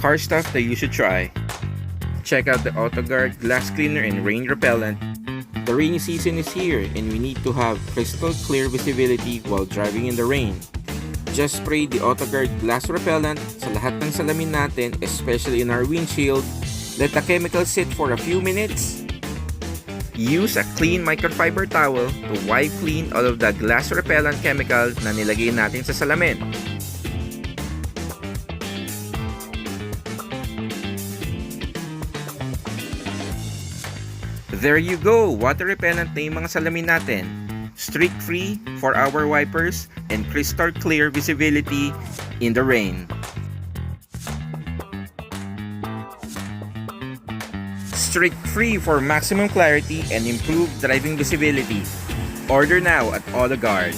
car stuff that you should try. Check out the Auto-Gard Glass Cleaner and Rain Repellent. The rainy season is here and we need to have crystal clear visibility while driving in the rain. Just spray the Auto-Gard Glass Repellent sa lahat ng salamin natin, especially in our windshield. Let the chemical sit for a few minutes. Use a clean microfiber towel to wipe clean all of the glass repellent chemical na nilagay natin sa salamin. There you go! Water repellent na yung mga salamin natin. Streak-free for our wipers and crystal clear visibility in the rain. Streak-free for maximum clarity and improved driving visibility. Order now at Auto-Gard.